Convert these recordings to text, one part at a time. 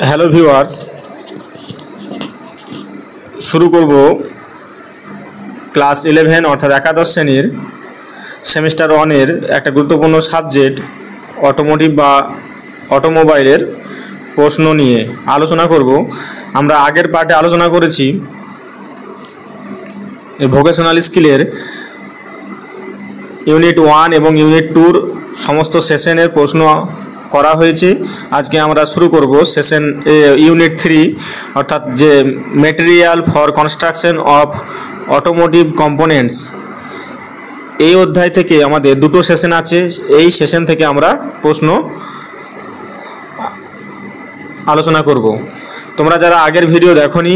Hello viewers, শুরু করব class 11 অর্থাৎ একাদশ শ্রেণীর সেমিস্টার 1-এর একটা গুরুত্বপূর্ণ সাবজেক্ট অটোমোটিভ বা অটোমোবাইলের প্রশ্ন নিয়ে আলোচনা করব। আমরা আগের পার্টে আলোচনা করেছি ভোকেশনাল স্কিলের ইউনিট 1 এবং ইউনিট 2-র সমস্ত সেশনের প্রশ্ন করা হয়েছে। আজকে আমরা শুরু করব সেশন ইউনিট 3 অর্থাৎ যে material for construction of automotive components. এই অধ্যায় থেকে আমাদের দুটো সেশন আছে, এই সেশন থেকে আমরা প্রশ্ন আলোচনা করব। তোমরা যারা আগের ভিডিও দেখোনি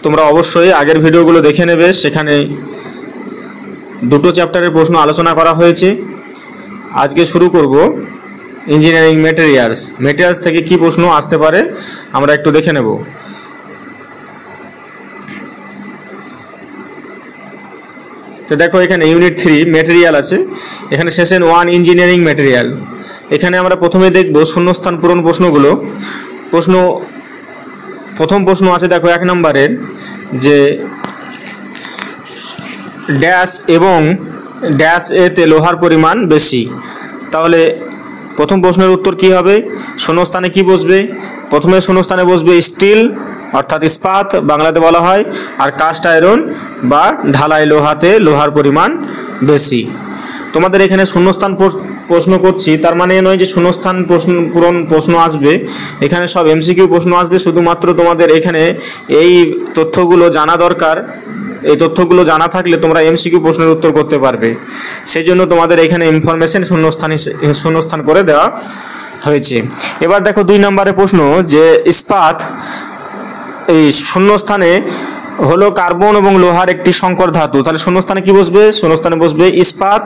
তোমরা অবশ্যই আগের ভিডিওগুলো দেখে নেবে, সেখানে দুটো চ্যাপ্টারের প্রশ্ন আলোচনা করা হয়েছে। আজকে শুরু করব ইঞ্জিনিয়ারিং মেটেরিয়ালস থেকে কি প্রশ্ন আসতে পারে আমরা একটু দেখে নেব। তো দেখো, এখানে ইউনিট 3 মেটেরিয়াল আছে, এখানে সেশন 1 ইঞ্জিনিয়ারিং মেটেরিয়াল। এখানে আমরা প্রথমে দেখব শূন্যস্থান পূরণ প্রশ্নগুলো। প্রথম প্রশ্ন আছে দেখো 1 নম্বরের, যে ড্যাশ এবং ড্যাশ এতে লোহার পরিমাণ বেশি। তাহলে প্রথম প্রশ্নের উত্তর কি হবে? শূন্যস্থানে কি বসবে? প্রথমে শূন্যস্থানে বসবে স্টিল অর্থাৎ ইস্পাত বাংলাতে বলা হয়, আর কাস্ট আয়রন বা ঢালাই লোহাতে লোহার পরিমাণ বেশি। তোমাদের এখানে শূন্যস্থান প্রশ্ন করছি তার মানে নয় যে শূন্যস্থান পূরণ প্রশ্ন আসবে, এখানে সব এমসিকিউ প্রশ্ন আসবে। শুধুমাত্র তোমাদের এখানে এই তথ্যগুলো জানা দরকার, এই তথ্যগুলো জানা থাকলে তোমরা এমসিকিউ প্রশ্নের উত্তর করতে পারবে। সেই জন্য তোমাদের এখানে ইনফরমেশন শূন্যস্থান করে দেওয়া হয়েছে। এবার দেখো 2 নম্বরের প্রশ্ন, যে ইস্পাত এই শূন্যস্থানে হলো কার্বন এবং লোহার একটি সংকর ধাতু। তাহলে শূন্যস্থানে কি বসবে? শূন্যস্থানে বসবে ইস্পাত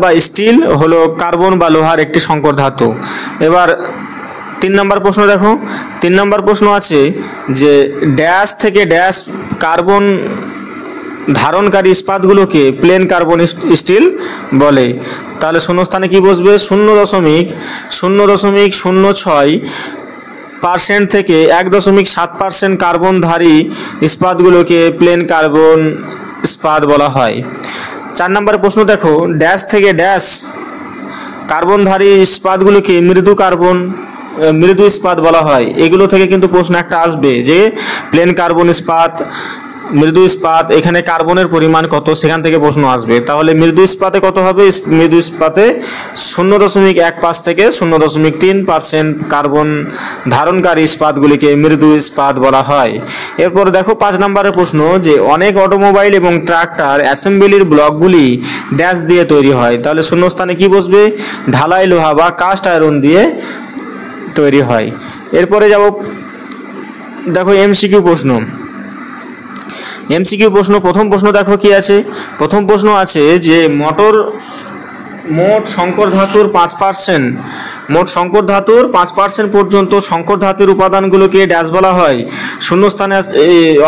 বা স্টিল হলো কার্বন বা লোহার একটি সংকর ধাতু। এবার 3 নম্বর প্রশ্ন দেখো, 3 নম্বর প্রশ্ন আছে যে ড্যাশ থেকে ড্যাশ কার্বন ধারণকারী ইস্পাতগুলোকে প্লেন কার্বন স্টিল বলে। তাহলে শূন্যস্থানে কি বসবে? 0.06% থেকে 1.7% কার্বনধারী ইস্পাতগুলোকে প্লেন কার্বন ইস্পাত বলা হয়। 4 নম্বরের প্রশ্ন দেখো, ড্যাশ থেকে ড্যাশ কার্বনধারী ইস্পাতগুলোকে মৃদু ইস্পাত বলা হয়। এগুলো থেকে কিন্তু প্রশ্ন একটা আসবে যে প্লেন কার্বন ইস্পাত, মৃদু ইস্পাত, এখানে কার্বনের পরিমাণ কত সেখান থেকে প্রশ্ন আসবে। তাহলে মৃদু ইস্পাতে কত হবে? মৃদু ইস্পাতে 0.15 থেকে 0.3% কার্বন ধারণকারী ইস্পাতগুলিকে মৃদু ইস্পাত বলা হয়। এরপর দেখো 5 নম্বরের প্রশ্ন, যে অনেক অটোমোবাইল এবং ট্রাক্টর অ্যাসেম্বলির ব্লকগুলি ড্যাশ দিয়ে তৈরি হয়। তাহলে শূন্যস্থানে কি বসবে? ঢালাই লোহা বা কাস্ট আয়রন দিয়ে তৈরি হয়। এরপরে যাব দেখো এমসিকিউ প্রশ্ন। প্রথম প্রশ্ন দেখো কি আছে? প্রথম প্রশ্ন আছে যে মোট সংকর ধাতুর 5% পর্যন্ত সংকর ধাতুর উপাদানগুলোকে ড্যাশ বলা হয়। শূন্যস্থানে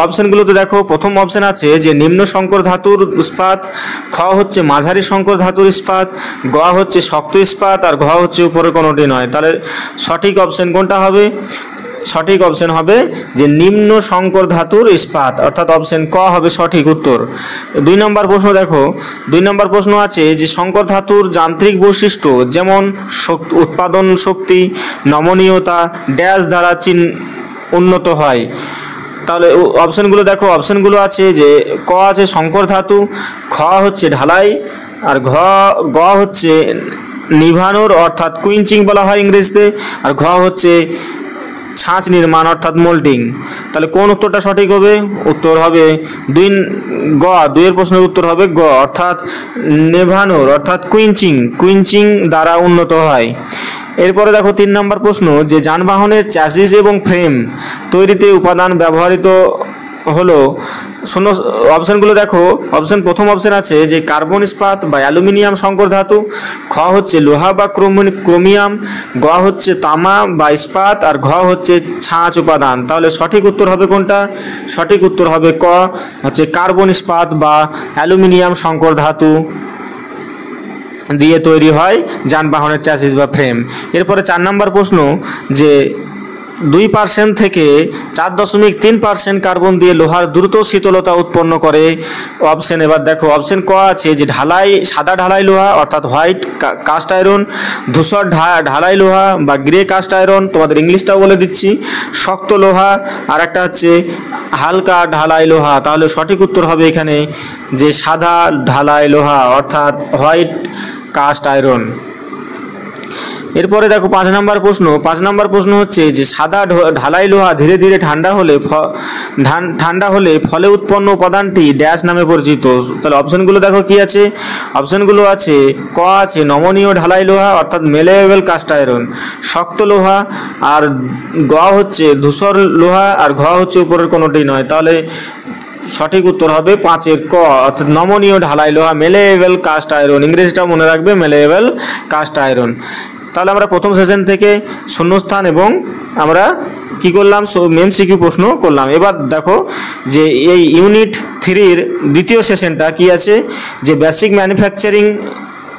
অপশনগুলোতে দেখো, প্রথম অপশন আছে যে নিম্ন সংকর ধাতুর ইস্পাত, খ হচ্ছে মাঝারি সংকর ধাতুর ইস্পাত, গ হচ্ছে শক্ত ইস্পাত, আর ঘ হচ্ছে উপরে কোনোটি নয়। তাহলে সঠিক অপশন কোনটা হবে? সঠিক অপশন হবে যে নিম্ন সংকর ধাতুর ইস্পাত, অর্থাৎ অপশন ক হবে সঠিক উত্তর। 2 নম্বর প্রশ্ন দেখো, 2 নম্বর প্রশ্ন আছে যে সংকর ধাতুর যান্ত্রিক বৈশিষ্ট্য যেমন উৎপাদন শক্তি, নমনীয়তা ড্যাশ দ্বারা উন্নত হয়। তাহলে অপশনগুলো দেখো, অপশনগুলো আছে যে ক আছে সংকর ধাতু, খ হচ্ছে ঢালাই, আর গ হচ্ছে নিভানোর অর্থাৎ কুইঞ্চিং বলা হয় ইংরেজিতে, আর ঘ হচ্ছে ছাঁচ নির্মাণ অর্থাৎ মোল্ডিং। তাহলে কোন উত্তরটা সঠিক হবে? উত্তর হবে 2-এর প্রশ্নের উত্তর হবে গ, অর্থাৎ নেভানোর অর্থাৎ কুইঞ্চিং দ্বারা উন্নত হয়। এরপরে দেখো 3 নম্বর প্রশ্ন, যে যানবাহনের চ্যাসিস এবং ফ্রেম তৈরিতে উপাদান ব্যবহৃত হলো। অপশনগুলো দেখো, প্রথম অপশন আছে যে কার্বন ইস্পাত বা অ্যালুমিনিয়াম সংকর ধাতু, খ হচ্ছে লোহা বা ক্রোমিয়াম, গ হচ্ছে তামা বা ইস্পাত, আর ঘ হচ্ছে ছাঁচ উপাদান। তাহলে সঠিক উত্তর হবে কোনটা? সঠিক উত্তর হবে ক, হচ্ছে কার্বন ইস্পাত বা অ্যালুমিনিয়াম সংকর ধাতু। দিয়ে তৈরি হয় যানবাহনের চ্যাসিস বা ফ্রেম। এরপরে 4 নম্বর প্রশ্ন যে 2% থেকে 4.3% কার্বন দিয়ে লোহার দ্রুত শীতলতা উৎপন্ন করে। অপশন এবার দেখো, অপশন ক আছে যে ঢালাই, সাদা ঢালাই লোহা অর্থাৎ হোয়াইট কাস্ট আয়রন, ধূসর ঢালাই লোহা বা গ্রে কাস্ট আয়রন, তোমাদের ইংলিশটাও বলে দিচ্ছি, শক্ত লোহা, আর একটা হচ্ছে হালকা ঢালাই লোহা। তাহলে সঠিক উত্তর হবে এখানে যে সাদা ঢালাই লোহা অর্থাৎ হোয়াইট কাস্ট আয়রন। এরপরে দেখো 5 নম্বর প্রশ্ন। 5 নম্বর প্রশ্ন হচ্ছে যে সাদা ঢালাই লোহা ধীরে ধীরে ঠান্ডা হলে ফলে উৎপন্ন উপাদানটি ড্যাশ নামে পরিচিত। তাহলে অপশনগুলো দেখো কি আছে। অপশনগুলো আছে ক আছে নমনীয় ঢালাই লোহা অর্থাৎ মেলেবল কাস্ট আয়রন, শক্ত লোহা, আর গ হচ্ছে ধূসর লোহা, আর ঘ হচ্ছে উপরের কোনোটি নয়। তাহলে সঠিক উত্তর হবে 5-এর ক অর্থাৎ নমনীয় ঢালাই লোহা, মেলেবল কাস্ট আয়রন। ইংরেজিটা মনে রাখবে, মেলেবল কাস্ট আয়রন। তাহলে আমরা প্রথম সেশন থেকে শূন্যস্থান এবং আমরা কি করলাম, এমসিকিউ প্রশ্ন করলাম। এবার দেখো যে এই ইউনিট 3-র দ্বিতীয় সেশনটা কি আছে যে বেসিক ম্যানুফ্যাকচারিং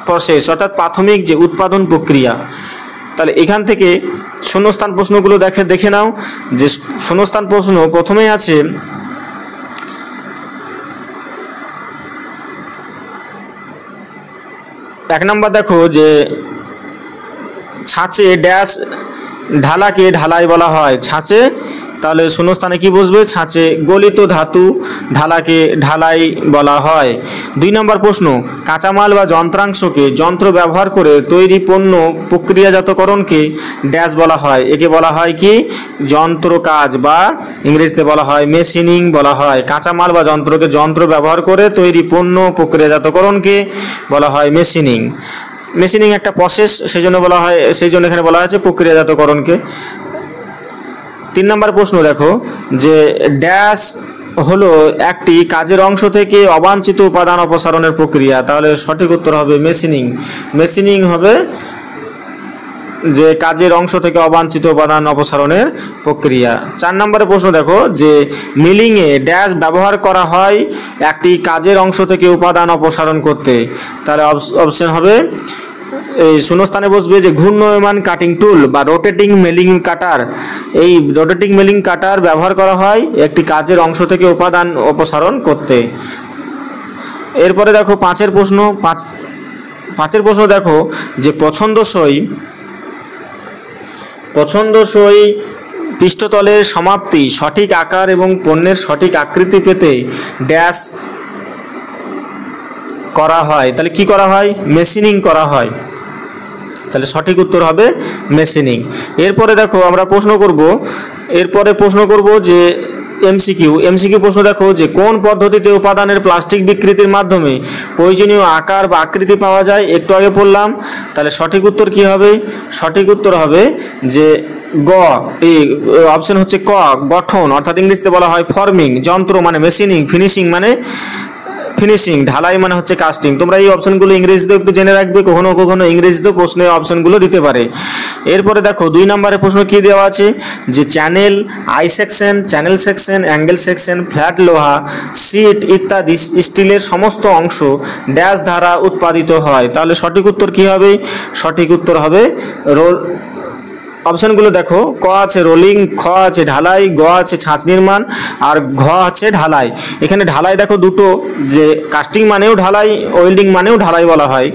প্রসেস অর্থাৎ প্রাথমিক যে উৎপাদন প্রক্রিয়া। তাহলে এখান থেকে শূন্যস্থান প্রশ্নগুলো দেখে নাও। যে শূন্যস্থান প্রশ্ন প্রথমেই আছে এক নম্বর দেখো যে ছাঁচে ড্যাশ ঢালাকে ঢালাই বলা হয়। ছাঁচে, তাহলে শূন্যস্থানে কি বসবে, ছাঁচে গলিত ধাতু ঢালাকে ঢালাই বলা হয়। 2 নম্বর প্রশ্ন কাঁচামাল বা যন্ত্রাংশকে যন্ত্র ব্যবহার করে তৈরি পণ্য প্রক্রিয়াজাতকরণকে ড্যাশ বলা হয়। একে বলা হয় কি যন্ত্র কাজ বা ইংরেজিতে বলা হয় মেশিনিং বলা হয়। কাঁচামাল বা যন্ত্রকে যন্ত্র ব্যবহার করে তৈরি পণ্য প্রক্রিয়াজাতকরণকে বলা হয় মেশিনিং। মেশিনিং একটা প্রসেস, সেই জন্য বলা হয়, সেই জন্য এখানে বলা হয়েছে প্রক্রিয়াজাতকরণকে। 3 নম্বর প্রশ্ন দেখো যে ড্যাশ হলো একটি কাজের অংশ থেকে অবাঞ্ছিত উপাদান অপসারণের প্রক্রিয়া। তাহলে সঠিক উত্তর হবে মেশিনিং। মেশিনিং হবে যে কাজের অংশ থেকে অবাঞ্ছিত উপাদান অপসারণের প্রক্রিয়া। 4 নম্বরের প্রশ্ন দেখো যে মিলিংয়ে ড্যাশ ব্যবহার করা হয় একটি কাজের অংশ থেকে উপাদান অপসারণ করতে। তাহলে অপশন হবে এই শূন্যস্থানে বসবে যে ঘূর্ণায়মান কাটিং টুল বা রোটেটিং মিলিং কাটার। এই রোটেটিং মিলিং কাটার ব্যবহার করা হয় একটি কাজের অংশ থেকে উপাদান অপসারণ করতে। এরপরে দেখো 5-এর প্রশ্ন। 5-এর প্রশ্ন দেখো যে পছন্দসই পৃষ্ঠতলের সমাপ্তি সঠিক আকার এবং পণ্যের সঠিক আকৃতি পেতে ড্যাশ করা হয়। তাহলে কি করা হয়, মেশিনিং করা হয়। তাহলে সঠিক উত্তর হবে মেশিনিং। এরপরে দেখো আমরা প্রশ্ন করব যে এমসিকিউ প্রশ্ন দেখো যে কোন পদ্ধতিতে উপাদানের প্লাস্টিক বিকৃতির মাধ্যমে প্রয়োজনীয় আকার বা আকৃতি পাওয়া যায়, একটু আগে পড়লাম। তাহলে সঠিক উত্তর কি হবে, সঠিক উত্তর হবে যে গ, এই অপশন হচ্ছে ক গঠন অর্থাৎ ইংরেজিতে বলা হয় ফর্মিং, যন্ত্র মানে মেশিনিং, ফিনিশিং মানে ফিনিশিং, ঢালাই মানে হচ্ছে কাস্টিং। তোমরা এই অপশনগুলো ইংরেজিতেও একটু জেনে রাখবে, কখনো কখনো ইংরেজিতেও প্রশ্নে অপশনগুলো দিতে পারে। এরপরে দেখো 2 নম্বরের প্রশ্ন কি দেওয়া আছে যে channel, I section, channel section, angle section, flat লোহা, সিট ইত্যাদি স্টিলের সমস্ত অংশ ড্যাশ দ্বারা উৎপাদিত হয়। তাহলে সঠিক উত্তর কি হবে, সঠিক উত্তর হবে অপশনগুলো দেখো ক আছে রোলিং, খ আছে ঢালাই, গ আছে ছাঁচ নির্মাণ, আর ঘ আছে ঢালাই। এখানে ঢালাই দেখো দুটো, যে কাস্টিং মানেও ঢালাই, ওয়েল্ডিং মানেও ঢালাই বলা হয়,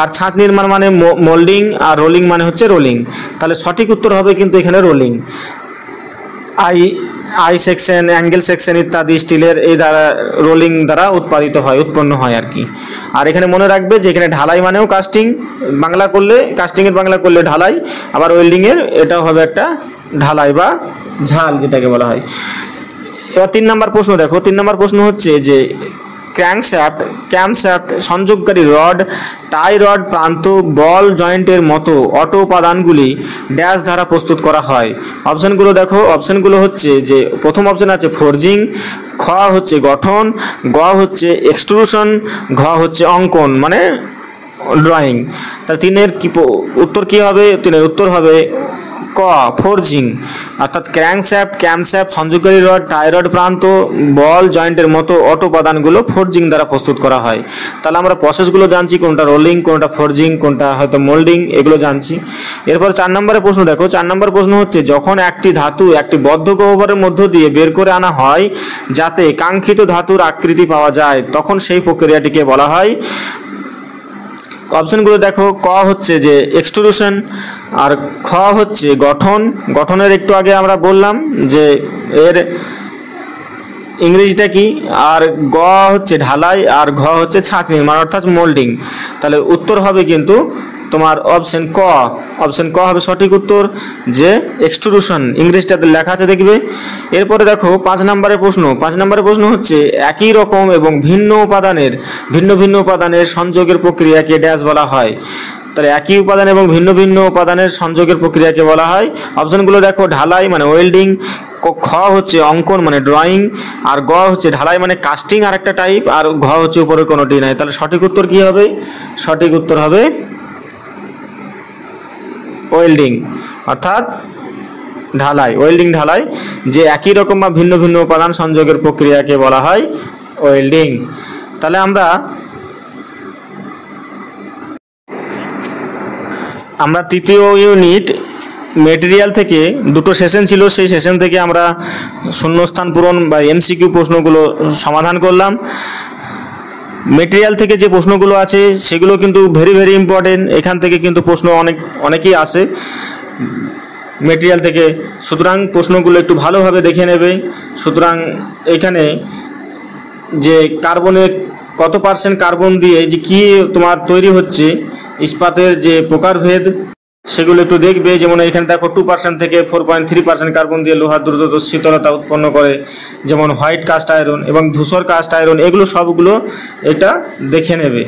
আর ছাঁচ নির্মাণ মানে মোল্ডিং, আর রোলিং মানে হচ্ছে রোলিং। তাহলে সঠিক উত্তর হবে কিন্তু এখানে rolling. I section, angle section ইত্যাদি স্টিলের এই দ্বারা রোলিং দ্বারা উৎপন্ন হয় আর কি। আর এখানে মনে রাখবে যে এখানে ঢালাই মানেও কাস্টিং, বাংলা করলে কাস্টিংয়ের বাংলা করলে ঢালাই, আবার ওয়েল্ডিংয়ের এটাও হবে একটা ঢালাই বা ঝাল যেটাকে বলা হয়। এবার 3 নম্বর প্রশ্ন দেখো। 3 নম্বর প্রশ্ন হচ্ছে যে ক্যামশ্যাফট, সংযোগকারী রড, টাই রড প্রান্ত, বল জয়েন্টের মতো অটো উপাদানগুলি ড্যাশ দ্বারা প্রস্তুত করা হয়। অপশনগুলো দেখো, অপশনগুলো হচ্ছে যে প্রথম অপশন আছে ফোর্জিং, খ হচ্ছে গঠন, গ হচ্ছে এক্সট্রুশন, ঘ হচ্ছে অঙ্কন মানে ড্রয়িং। তাহলে 3-এর উত্তর কি হবে, 3-এর উত্তর হবে ক ফোর্জিং, অর্থাৎ ক্র্যাঙ্কশ্যাফট, ক্যামশ্যাফট, সংযোগকারী রড, টাই রড প্রান্ত, বল জয়েন্টের মতো অটো উপাদানগুলো ফোর্জিং দ্বারা প্রস্তুত করা হয়। তাহলে আমরা প্রসেসগুলো জানছি, কোনটা রোলিং, কোনটা ফোর্জিং, কোনটা হয়তো মোল্ডিং, এগুলো জানছি। এরপর 4 নম্বরের প্রশ্ন দেখো। 4 নম্বর প্রশ্ন হচ্ছে, যখন একটি ধাতু একটি বদ্ধ গহ্বরের মধ্য দিয়ে বের করে আনা হয় যাতে কাঙ্ক্ষিত ধাতুর আকৃতি পাওয়া যায়, তখন সেই প্রক্রিয়াটিকে বলা হয়। অপশনগুলো দেখো, ক হচ্ছে যে এক্সট্রুশন, আর খ হচ্ছে গঠন। গঠনের একটু আগে আমরা বললাম যে এর ইংরেজিটা কি, আর গ হচ্ছে ঢালাই, আর ঘ হচ্ছে ছাঁচ নির্মাণ অর্থাৎ মোল্ডিং। তাহলে উত্তর হবে কিন্তু তোমার অপশন ক। অপশন ক হবে সঠিক উত্তর, যে এক্সট্রুশন, ইংরেজিটাতে লেখা আছে দেখবে। এরপরে দেখো 5 নম্বরের প্রশ্ন। 5 নম্বরের প্রশ্ন হচ্ছে, একই রকম এবং ভিন্ন ভিন্ন উপাদানের সংযোগের প্রক্রিয়াকে ড্যাশ বলা হয়। তাহলে একই উপাদান এবং ভিন্ন ভিন্ন উপাদানের সংযোগের প্রক্রিয়াকে বলা হয়। অপশনগুলো দেখো, ঢালাই মানে ওয়েল্ডিং, খ হচ্ছে অঙ্কন মানে ড্রয়িং, আর গ হচ্ছে ঢালাই মানে কাস্টিং আর একটা টাইপ, আর ঘ হচ্ছে উপরে কোনোটি নাই। তাহলে সঠিক উত্তর কি হবে? সঠিক উত্তর হবে ওয়েল্ডিং, অর্থাৎ ঢালাই। ওয়েল্ডিং ঢালাই, যে একই রকম বা ভিন্ন ভিন্ন উপাদান সংযোগের প্রক্রিয়াকে বলা হয় ওয়েল্ডিং। তাহলে আমরা তৃতীয় ইউনিট মেটেরিয়াল থেকে দুটো সেশন ছিল, সেই সেশন থেকে আমরা শূন্যস্থান পূরণ বা এমসিকিউ প্রশ্নগুলো সমাধান করলাম। মেটেরিয়াল থেকে যে প্রশ্নগুলো আছে সেগুলো কিন্তু ভেরি ইম্পর্টেন্ট। এখান থেকে কিন্তু প্রশ্ন অনেকেই আসে মেটেরিয়াল থেকে, সুতরাং প্রশ্নগুলো একটু ভালোভাবে দেখে নেবে। সুতরাং এখানে যে কার্বনের কত পার্সেন্ট কার্বন দিয়ে যে কি তোমার তৈরি হচ্ছে, ইস্পাতের যে প্রকারভেদ সেগুলো একটু দেখবে। যেমন এখানে দেখো 2% থেকে 4.3% কার্বন দিয়ে লোহার দ্রুত শীতলতা উৎপন্ন করে, যেমন হোয়াইট কাস্ট আয়রন এবং ধূসর কাস্ট আয়রন, এগুলো সবগুলো এটা দেখে নেবে।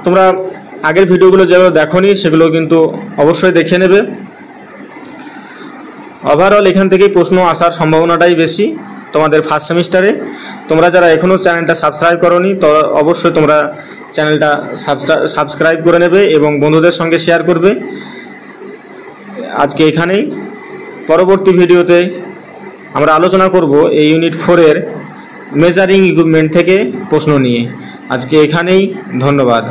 তোমরা আগের ভিডিওগুলো যেগুলো দেখোনি সেগুলো কিন্তু অবশ্যই দেখে নেবে। ওভারঅল এখান থেকেই প্রশ্ন আসার সম্ভাবনাটাই বেশি তোমাদের ফার্স্ট সেমিস্টারে। তোমরা যারা এখনও চ্যানেলটা সাবস্ক্রাইব করোনি, তো অবশ্যই তোমরা চ্যানেলটা সাবস্ক্রাইব করে নেবে এবং বন্ধুদের সঙ্গে শেয়ার করবে। আজকে এখানেই, পরবর্তী ভিডিওতে আমরা আলোচনা করব এই ইউনিট 4-এর মেজারিং ইকুইপমেন্ট থেকে প্রশ্ন নিয়ে। আজকে এখানেই, ধন্যবাদ।